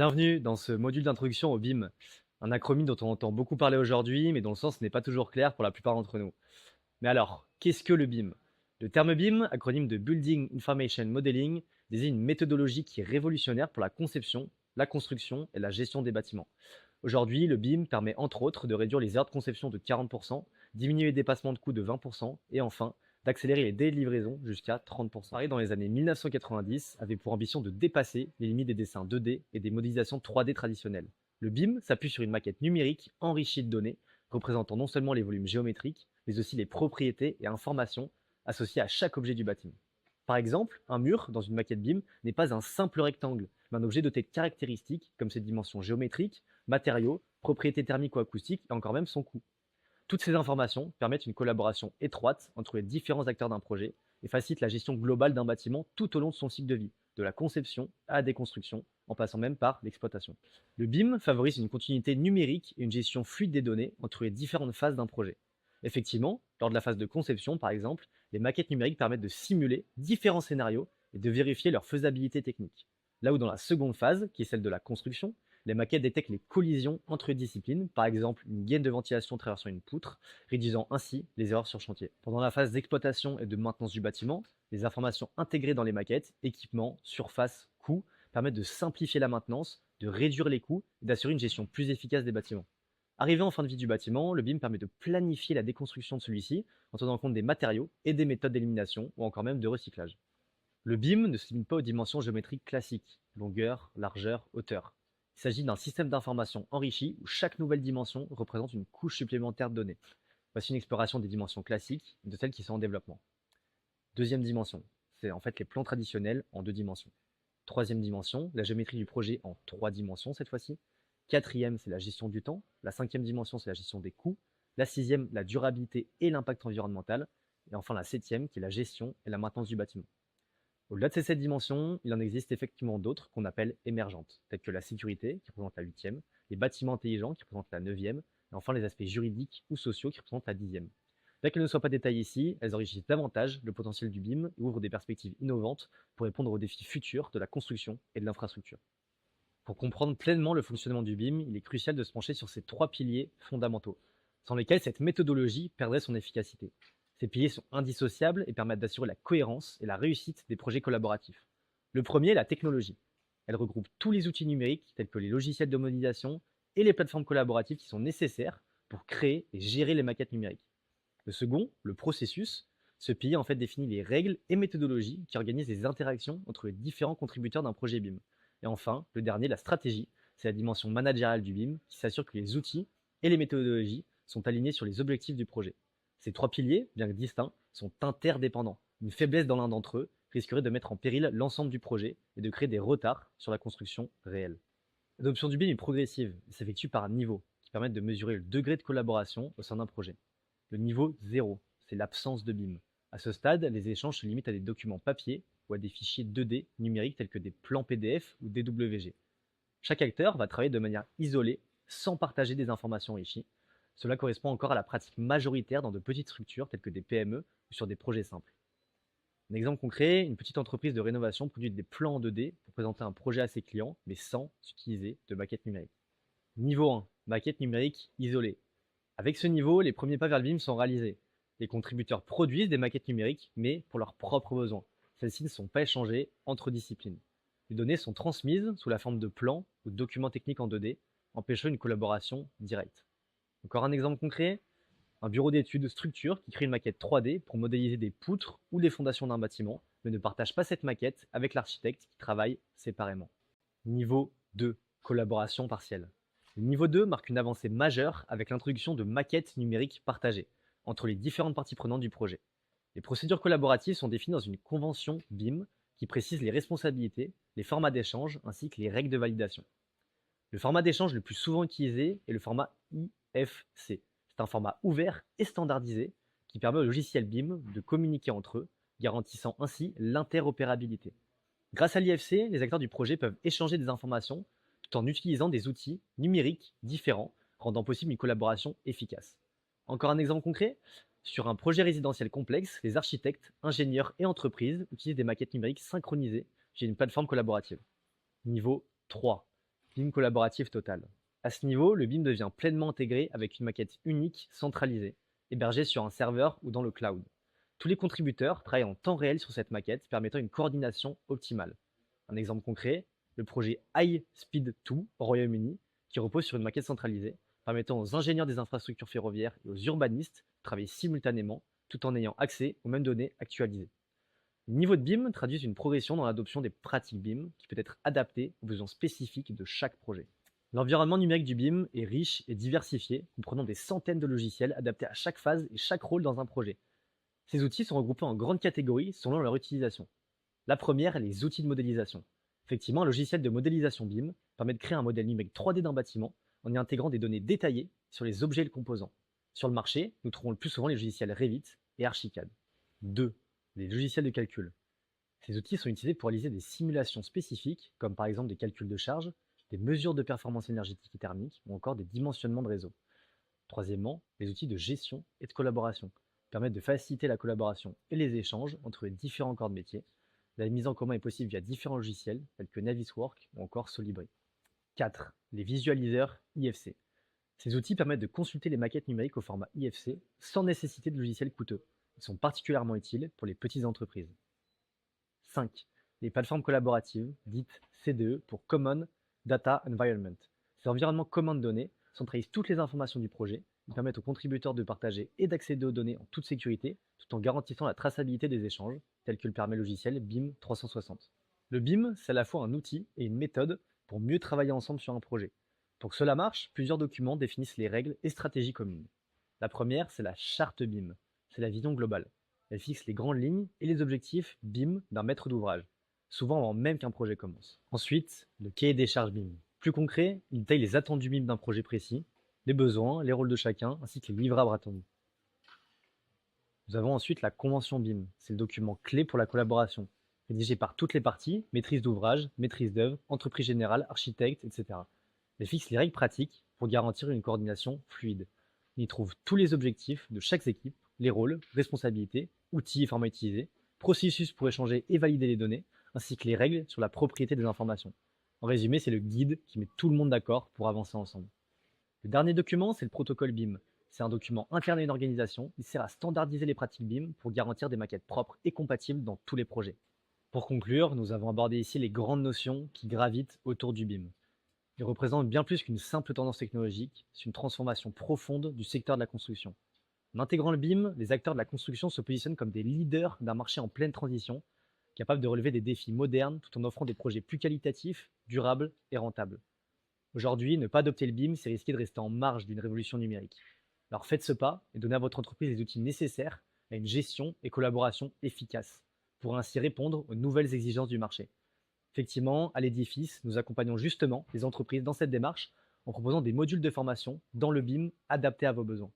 Bienvenue dans ce module d'introduction au BIM, un acronyme dont on entend beaucoup parler aujourd'hui, mais dont le sens n'est pas toujours clair pour la plupart d'entre nous. Mais alors, qu'est-ce que le BIM? Le terme BIM, acronyme de Building Information Modeling, désigne une méthodologie qui est révolutionnaire pour la conception, la construction et la gestion des bâtiments. Aujourd'hui, le BIM permet entre autres de réduire les erreurs de conception de 40%, diminuer les dépassements de coûts de 20% et enfin d'accélérer les délais de livraison jusqu'à 30%. Paris, dans les années 1990, avait pour ambition de dépasser les limites des dessins 2D et des modélisations 3D traditionnelles. Le BIM s'appuie sur une maquette numérique enrichie de données, représentant non seulement les volumes géométriques, mais aussi les propriétés et informations associées à chaque objet du bâtiment. Par exemple, un mur dans une maquette BIM n'est pas un simple rectangle, mais un objet doté de caractéristiques comme ses dimensions géométriques, matériaux, propriétés thermiques ou acoustiques et encore même son coût. Toutes ces informations permettent une collaboration étroite entre les différents acteurs d'un projet et facilitent la gestion globale d'un bâtiment tout au long de son cycle de vie, de la conception à la déconstruction, en passant même par l'exploitation. Le BIM favorise une continuité numérique et une gestion fluide des données entre les différentes phases d'un projet. Effectivement, lors de la phase de conception, par exemple, les maquettes numériques permettent de simuler différents scénarios et de vérifier leur faisabilité technique. Là où dans la seconde phase, qui est celle de la construction, les maquettes détectent les collisions entre les disciplines, par exemple une gaine de ventilation traversant une poutre, réduisant ainsi les erreurs sur chantier. Pendant la phase d'exploitation et de maintenance du bâtiment, les informations intégrées dans les maquettes, équipements, surface, coûts, permettent de simplifier la maintenance, de réduire les coûts et d'assurer une gestion plus efficace des bâtiments. Arrivé en fin de vie du bâtiment, le BIM permet de planifier la déconstruction de celui-ci en tenant compte des matériaux et des méthodes d'élimination ou encore même de recyclage. Le BIM ne se limite pas aux dimensions géométriques classiques, longueur, largeur, hauteur. Il s'agit d'un système d'information enrichi où chaque nouvelle dimension représente une couche supplémentaire de données. Voici une exploration des dimensions classiques et de celles qui sont en développement. Deuxième dimension, c'est en fait les plans traditionnels en deux dimensions. Troisième dimension, la géométrie du projet en trois dimensions cette fois-ci. Quatrième, c'est la gestion du temps. La cinquième dimension, c'est la gestion des coûts. La sixième, la durabilité et l'impact environnemental. Et enfin la septième, qui est la gestion et la maintenance du bâtiment. Au-delà de ces 7 dimensions, il en existe effectivement d'autres qu'on appelle émergentes, telles que la sécurité, qui représente la huitième, les bâtiments intelligents, qui représentent la neuvième, et enfin les aspects juridiques ou sociaux, qui représentent la dixième. Bien qu'elles ne soient pas détaillées ici, elles enrichissent davantage le potentiel du BIM et ouvrent des perspectives innovantes pour répondre aux défis futurs de la construction et de l'infrastructure. Pour comprendre pleinement le fonctionnement du BIM, il est crucial de se pencher sur ces trois piliers fondamentaux, sans lesquels cette méthodologie perdrait son efficacité. Ces piliers sont indissociables et permettent d'assurer la cohérence et la réussite des projets collaboratifs. Le premier est la technologie. Elle regroupe tous les outils numériques tels que les logiciels de modélisation et les plateformes collaboratives qui sont nécessaires pour créer et gérer les maquettes numériques. Le second, le processus, ce pilier en fait définit les règles et méthodologies qui organisent les interactions entre les différents contributeurs d'un projet BIM. Et enfin, le dernier, la stratégie, c'est la dimension managériale du BIM qui s'assure que les outils et les méthodologies sont alignés sur les objectifs du projet. Ces trois piliers, bien que distincts, sont interdépendants. Une faiblesse dans l'un d'entre eux risquerait de mettre en péril l'ensemble du projet et de créer des retards sur la construction réelle. L'adoption du BIM est progressive et s'effectue par niveau, qui permettent de mesurer le degré de collaboration au sein d'un projet. Le niveau 0, c'est l'absence de BIM. À ce stade, les échanges se limitent à des documents papier ou à des fichiers 2D numériques tels que des plans PDF ou DWG. Chaque acteur va travailler de manière isolée, sans partager des informations enrichies. Cela correspond encore à la pratique majoritaire dans de petites structures telles que des PME ou sur des projets simples. Un exemple concret, une petite entreprise de rénovation produit des plans en 2D pour présenter un projet à ses clients, mais sans utiliser de maquette numérique. Niveau 1, maquette numérique isolée. Avec ce niveau, les premiers pas vers le BIM sont réalisés. Les contributeurs produisent des maquettes numériques, mais pour leurs propres besoins. Celles-ci ne sont pas échangées entre disciplines. Les données sont transmises sous la forme de plans ou de documents techniques en 2D, empêchant une collaboration directe. Encore un exemple concret, un bureau d'études structure qui crée une maquette 3D pour modéliser des poutres ou des fondations d'un bâtiment, mais ne partage pas cette maquette avec l'architecte qui travaille séparément. Niveau 2, collaboration partielle. Le niveau 2 marque une avancée majeure avec l'introduction de maquettes numériques partagées entre les différentes parties prenantes du projet. Les procédures collaboratives sont définies dans une convention BIM qui précise les responsabilités, les formats d'échange ainsi que les règles de validation. Le format d'échange le plus souvent utilisé est le format IFC. C'est un format ouvert et standardisé qui permet aux logiciels BIM de communiquer entre eux, garantissant ainsi l'interopérabilité. Grâce à l'IFC, les acteurs du projet peuvent échanger des informations tout en utilisant des outils numériques différents, rendant possible une collaboration efficace. Encore un exemple concret, sur un projet résidentiel complexe, les architectes, ingénieurs et entreprises utilisent des maquettes numériques synchronisées via une plateforme collaborative. Niveau 3. BIM collaboratif total. À ce niveau, le BIM devient pleinement intégré avec une maquette unique, centralisée, hébergée sur un serveur ou dans le cloud. Tous les contributeurs travaillent en temps réel sur cette maquette, permettant une coordination optimale. Un exemple concret, le projet High Speed 2 au Royaume-Uni, qui repose sur une maquette centralisée, permettant aux ingénieurs des infrastructures ferroviaires et aux urbanistes de travailler simultanément, tout en ayant accès aux mêmes données actualisées. Les niveaux de BIM traduisent une progression dans l'adoption des pratiques BIM qui peut être adaptée aux besoins spécifiques de chaque projet. L'environnement numérique du BIM est riche et diversifié, comprenant des centaines de logiciels adaptés à chaque phase et chaque rôle dans un projet. Ces outils sont regroupés en grandes catégories selon leur utilisation. La première est les outils de modélisation. Effectivement, un logiciel de modélisation BIM permet de créer un modèle numérique 3D d'un bâtiment en y intégrant des données détaillées sur les objets et le composant. Sur le marché, nous trouvons le plus souvent les logiciels Revit et Archicad. 2. Les logiciels de calcul. Ces outils sont utilisés pour réaliser des simulations spécifiques, comme par exemple des calculs de charge, des mesures de performance énergétique et thermique, ou encore des dimensionnements de réseau. Troisièmement, les outils de gestion et de collaboration permettent de faciliter la collaboration et les échanges entre les différents corps de métier. La mise en commun est possible via différents logiciels tels que Navisworks ou encore Solibri. 4. Les visualiseurs IFC. Ces outils permettent de consulter les maquettes numériques au format IFC sans nécessité de logiciels coûteux. Ils sont particulièrement utiles pour les petites entreprises. 5. Les plateformes collaboratives, dites CDE pour Common Data Environment. Ces environnements communs de données centralisent toutes les informations du projet. Ils permettent aux contributeurs de partager et d'accéder aux données en toute sécurité, tout en garantissant la traçabilité des échanges, tel que le permet le logiciel BIM 360. Le BIM, c'est à la fois un outil et une méthode pour mieux travailler ensemble sur un projet. Pour que cela marche, plusieurs documents définissent les règles et stratégies communes. La première, c'est la charte BIM. C'est la vision globale. Elle fixe les grandes lignes et les objectifs BIM d'un maître d'ouvrage, souvent avant même qu'un projet commence. Ensuite, le cahier des charges BIM. Plus concret, il détaille les attendus BIM d'un projet précis, les besoins, les rôles de chacun, ainsi que les livrables attendus. Nous avons ensuite la convention BIM. C'est le document clé pour la collaboration, rédigé par toutes les parties, maîtrise d'ouvrage, maîtrise d'œuvre, entreprise générale, architecte, etc. Elle fixe les règles pratiques pour garantir une coordination fluide. On y trouve tous les objectifs de chaque équipe, les rôles, responsabilités, outils et formats utilisés, processus pour échanger et valider les données, ainsi que les règles sur la propriété des informations. En résumé, c'est le guide qui met tout le monde d'accord pour avancer ensemble. Le dernier document, c'est le protocole BIM. C'est un document interne à une organisation. Il sert à standardiser les pratiques BIM pour garantir des maquettes propres et compatibles dans tous les projets. Pour conclure, nous avons abordé ici les grandes notions qui gravitent autour du BIM. Il représente bien plus qu'une simple tendance technologique, c'est une transformation profonde du secteur de la construction. En intégrant le BIM, les acteurs de la construction se positionnent comme des leaders d'un marché en pleine transition, capables de relever des défis modernes tout en offrant des projets plus qualitatifs, durables et rentables. Aujourd'hui, ne pas adopter le BIM, c'est risquer de rester en marge d'une révolution numérique. Alors faites ce pas et donnez à votre entreprise les outils nécessaires à une gestion et collaboration efficace pour ainsi répondre aux nouvelles exigences du marché. Effectivement, à l'édifice, nous accompagnons justement les entreprises dans cette démarche en proposant des modules de formation dans le BIM adaptés à vos besoins.